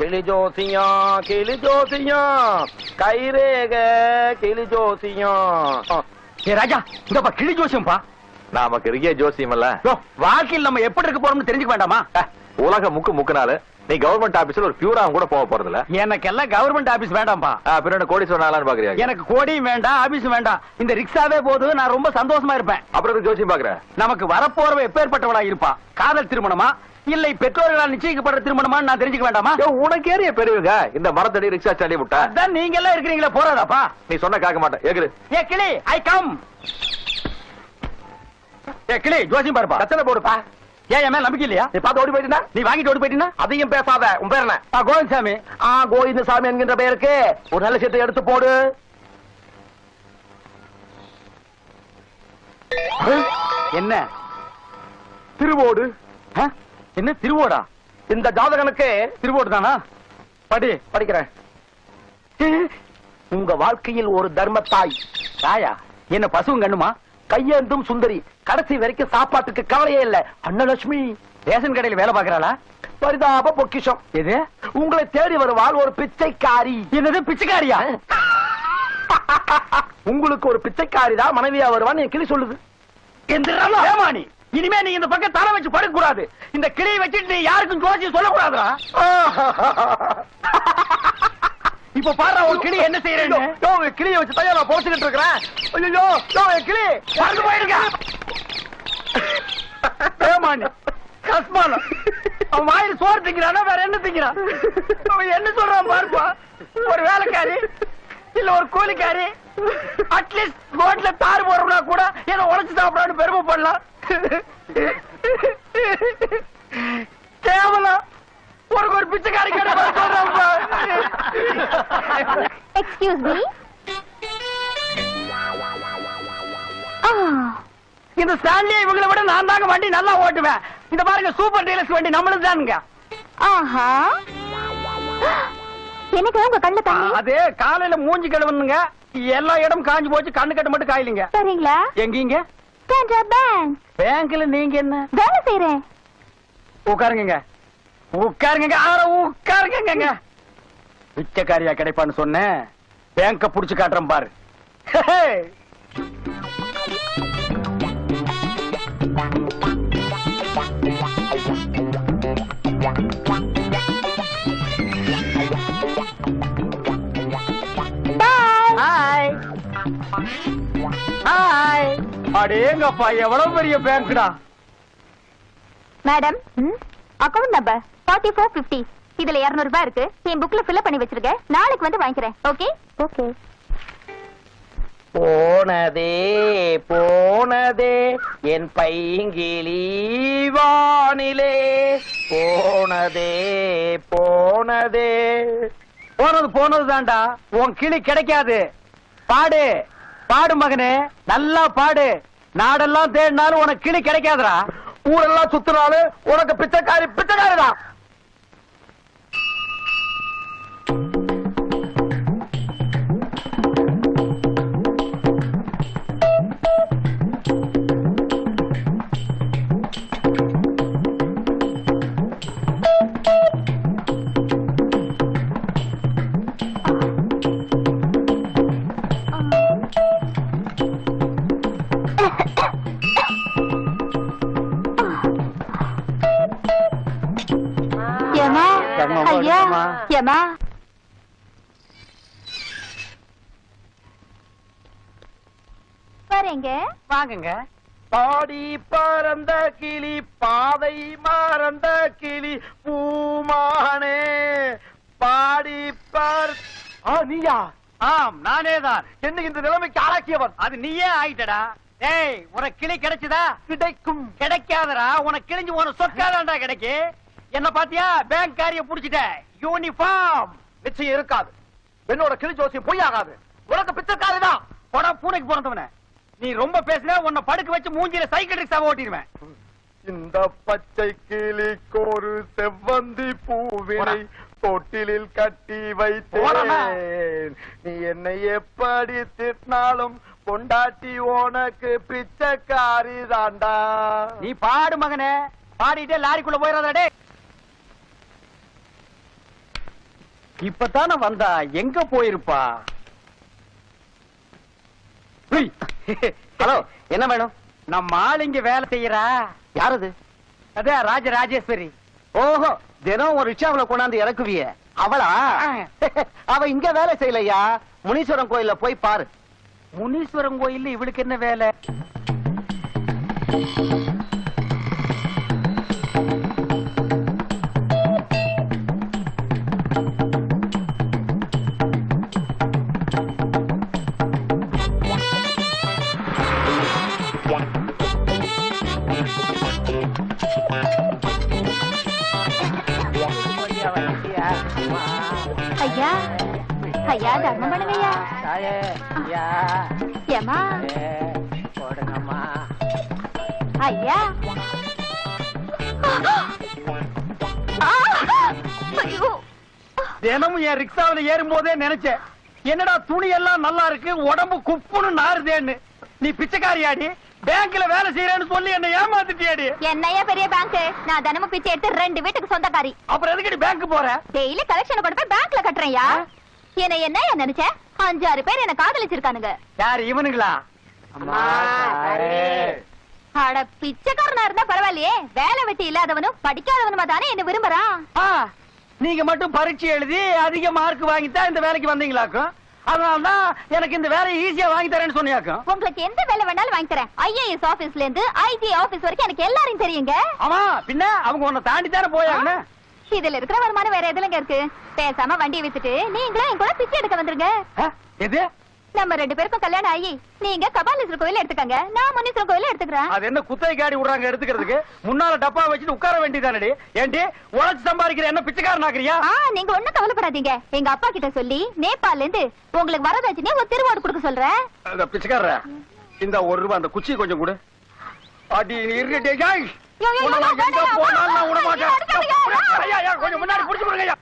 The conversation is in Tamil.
கிளி ஜோசியம் கிளி ஜோசியம் கைரேக கிளி ஜோசியம். ஏ ராஜா, இந்தப்பா கிளி ஜோசியம்பா. நமக்கு இருக்கிய ஜோசியம் இல்ல, வாழ்க்கையில் நம்ம எப்படி இருக்க போறோம்னு தெரிஞ்சுக்க வேண்டாமா? உலக முக்குனால நீ கவர்மெண்ட் ஆபீஸ்ல ஒரு பியூரா கூட போக போறது இல்ல. எனக்கு எல்லாம் கவர்மெண்ட் ஆபீஸ் வேண்டாம்பா. பின்ன கோடி சொன்னாலும் பாக்குறியா? எனக்கு கோடியும் வேண்டாம், ஆபீஸும் வேண்டாம். இந்த ரிக்ஷாவே போது நான் ரொம்ப சந்தோஷமா இருப்பேன். அப்புறம் ஜோசியம் பாக்குற? நமக்கு வரப்போறவ எப்பேற்பட்டவளா இருப்பா? காதல் திருமணமா இல்லை பெற்றோர்களால் நிச்சயிக்கப்படுற திருமணமா நான் தெரிஞ்சுக்க வேண்டாமா? உனக்கு ஏறிய பெரியவங்க இந்த மரத்தடி ரிக்ஷா ஸ்டாண்டி விட்டா அதான் நீங்க எல்லாம் இருக்கிறீங்களா? போறாதாப்பா? நீ சொன்ன கேட்க மாட்டேன். ஏகுது ஏ கிளி, ஐ கம். ஏ கிளி, ஜோசியம் பாருப்பா. கத்தனை போடுப்பா. ஏன் என் மேல நம்பிக்கை இல்லையா? நீ பார்த்து ஓடி போயிட்டா? நீ வாங்கிட்டு ஓடி போயிட்டீங்கன்னா அதையும் பேசாத. உன் பேர் என்ன? கோவிந்தசாமி. கோவிந்தசாமி என்கின்ற பெயருக்கு ஒரு நல்ல சீட்டை எடுத்து போடு. என்ன திருவோடு? என்ன திருவோடா? இந்த ஜாதகனுக்கு திருவோடு தானா? படி. படிக்கிறேன். உங்க வாழ்க்கையில் ஒரு தர்மத்தாய். தாயா? என்ன பசுவும் கண்ணுமா? கையேந்தும் சுந்தரி, கடைசி வரைக்கும் சாப்பாட்டுக்கு கவலையே இல்ல. அன்னலட்சுமி ரேஷன் கடையில் வேலை பாக்குறாளா? பரிதாப பொக்கிஷம். எது? உங்களை தேடி வருவாள் ஒரு பிச்சைக்காரி. என்னது பிச்சைக்காரியா? உங்களுக்கு ஒரு பிச்சைக்காரி தான் மனைவியா வருவான்னு என் கிளி சொல்லுது. ஏமானி, இனிமே நீ இந்த பக்கம் தலை வச்சு படுக்க கூடாது. இந்த கிளியை வச்சுட்டு நீ யாருக்கும் ஜோசியம் சொல்ல கூடாதா? இப்ப பாரு ஒரு கிளி என்ன செய்யறேன்னு. கிளியை வச்சு தான் நான் போச்சுக்கிட்டு இருக்கிறேன். ஐயோ கிளி பறந்து போயிருக்க. ஏமானி கஸ்மானம். அவன் வாயில் சோறு திங்கிறானா வேற என்ன திங்கிறான்? அவன் என்ன சொல்றான் பாருப்பா. ஒரு வேலைக்காரி இல்ல ஒரு கூலிக்காரி அட்லீஸ்ட் ரோட்ல தாறு போறோம்னா கூட ஏதோ உழைச்சு சாப்பிடான்னு பெருமைப்படலாம். கேவலம் ஒரு பிச்சைக்காரி கடை சொல்றான்ப்பா. Excuse me. இந்த ஸ்டான்லி இவங்களை விட நான் தாங்க வண்டி நல்லா ஓட்டுவேன். இந்த பாருங்க சூப்பர் டீலக்ஸ் வண்டி நம்மளுக்கு தானுங்க. ஆஹா, எனக்கு உங்க கண்ணு தண்ணி. அது காலையில மூஞ்சி கழுவணுங்க. எல்லா இடம் காஞ்சு போச்சு, கண்ணு கட்ட மட்டும் காயிலிங்க. சரிங்களா? எங்கீங்க? பேங்க். பேங்க்ல நீங்க என்ன வேலை செய்யறேன். உட்காருங்க உட்காருங்க உட்காருங்க. பிச்சைக்காரியா கிடைப்பான்னு சொன்னேன். பேங்க புடிச்சு காட்டுறேன் பாரு. Hi hi. அடேங்கப்பா, எவ்வளவு பெரிய பேங்க்டா. Madam, account number 4450. இதுல 200 ரூபாய் இருக்கு. என் புக்ல ஃபில் பண்ணி வச்சிருக்கேன். நாளைக்கு வந்து வாங்கிக்கிறேன். Okay okay. போனதே என் பைங்கிளி வானிலே. போனது தான்டா. உன் கிளி கிடைக்காது. பாடு பாடு மகனே, நல்லா பாடு. நாடெல்லாம் தேடினாலும் உனக்கு கிளி கிடைக்காதுடா. ஊரெல்லாம் சுத்தினாலும் உனக்கு பிச்சைக்காரி தான். ஏமா வரேங்க. வாங்குங்க. பாடி பறந்த கிளி பாதை மறந்த கிளி பூமானே பாடி நீயா? ஆம், நானேதான். என்ன இந்த நிலைமைக்கு ஆளாக்கியவன்? அது நீயே ஆயிட்டடா. ஏய், உனக்கு கிளி கிடைச்சதா? கிடைக்கும். கிடைக்காதடா. உனக்கு கிழிஞ்சு உனக்கு சொக்காதான்டா கிடைக்கு. என்ன பாத்தியா? பேங்க் காரிய புடிச்சிட்ட. யூனிஃபார்ம் நிச்சயம் இருக்காது. என்னோட கிளி ஜோசியம் பொய்யாகாது. உனக்கு பிச்சைக்காரிதான். போடா பூனைக்கு பிறந்தவன. நீ ரொம்ப பேசினா உன்னை படுக்க வச்சு மூஞ்சில சைக்கிள் ரிக்ஷா ஓட்டிடுவேன். இந்த பச்சை கிளிக்கொரு செவ்வந்தி பூவினை தொட்டிலில் கட்டி வைத்தேன். நீ என்னை எப்படி திட்டினாலும் பொண்டாட்டி உனக்கு பிச்சைக்காரி தாண்டா. நீ பாடு மகனே. பாடிட்டே லாரிக்குள்ள போயிடாதே. இப்பதானே வந்தா, எங்க போயிருப்பா? ஹலோ, என்ன வேணும்? நம்ம ஆள் இங்க வேலை செய்யறா. யாரது? அதான் ராஜராஜேஸ்வரி. ஓஹோ, தினம் ஒரு ரிக்ஷாவுல கொண்டாந்து இறக்குவிய அவளா? அவ இங்க வேலை செய்யலையா, முனீஸ்வரன் கோயில்ல போய் பாரு. முனீஸ்வரன் கோயில் இவளுக்கு என்ன வேலை? ஐயா ஐயா தர்மம் பண்ணுங்கய்யா. ஏமா ஐயா. ஐயோ. தினமும் என் ரிக்ஷாவில ஏறும் போதே நினைச்சேன், என்னடா துணி எல்லாம் நல்லா இருக்கு, உடம்பு குப்புன்னு நாறுதேன்னு. நீ பிச்சைக்காரியாடி, பேங்க்ல வேலை செய்யறேன்னு சொல்லி என்ன ஏமாத்திட்டியாடி. என்னையா பெரிய பேங்க், நான் தினமும் பிச்சை எடுத்து 2 வீட்டுக்கு சொந்தக்காரி. அப்புறம் எதுக்கு பேங்க் போற? டெய்லி கலெக்ஷன் கொண்டு போய் பேங்க்ல கட்டுறேன்யா. என்ன நினைச்ச? 5-6 பேர் என்ன காதலிச்சிருக்கானுங்க. யாரு இவனுங்களா? அட பிச்சைக்காரனா இருந்தா பரவாயில்லையே, வேலை வெட்டி இல்லாதவனும் படிக்காதவனுமா தானே என்ன விரும்புறான். நீங்க மட்டும் பரீட்சை எழுதி அதிக மார்க் வாங்கித்தான் இந்த வேலைக்கு வந்தீங்களாக்கும். அதனாலதான் எனக்கு இந்த வேலையை ஈஸியா வாங்கி தரேன்னு சொன்னியாக்கும். உங்களுக்கு எந்த வேலை வேணாலும் வாங்கி தரேன். IAS ஆபீஸ்ல இருந்து IG ஆபீஸ் வரைக்கும் எனக்கு எல்லாரையும் தெரியுங்க. ஆமா, பின்ன அவங்க உன்னை தாண்டி தானே போயாங்க. இதுல இருக்கிற வருமானம் வேற எதுலங்க இருக்கு? பேசாம வண்டியை வித்துட்டு நீங்களும் என் கூட பிச்சை எடுக்க வந்துருங்க. எது? நம்ம 2 பேருக்கும் கல்யாணம் ஆகி நீங்க கபாலீஸ்வரர் கோயில எடுத்துக்கங்க, நான் முனீஸ்வரன் கோயில எடுத்துக்கிறேன். அது என்ன குத்தகை காடி விடுறாங்க எடுத்துக்கிறதுக்கு? முன்னால டப்பா வச்சுட்டு உட்கார வேண்டியதானடி. ஏண்டி உழைச்சு சம்பாதிக்கிற என்ன பிச்சைக்காரன் ஆக்குறியா? நீங்க ஒண்ணும் கவலைப்படாதீங்க. எங்க அப்பா கிட்ட சொல்லி நேபாள்ல இருந்து உங்களுக்கு வரதட்சணையா ஒரு திருவோடு கொடுக்க சொல்றேன். பிச்சைக்கார, இந்த ₹1 அந்த குச்சி கொஞ்சம் கொடு. அடி இருட்டே. யோ, யோ, யோ, எங்க வேண்டாம், போனாலும் நான் விட மாட்டேன். அடிக்காதீங்க. கொஞ்சம் முன்னாடி புடிச்சு கொடுங்க.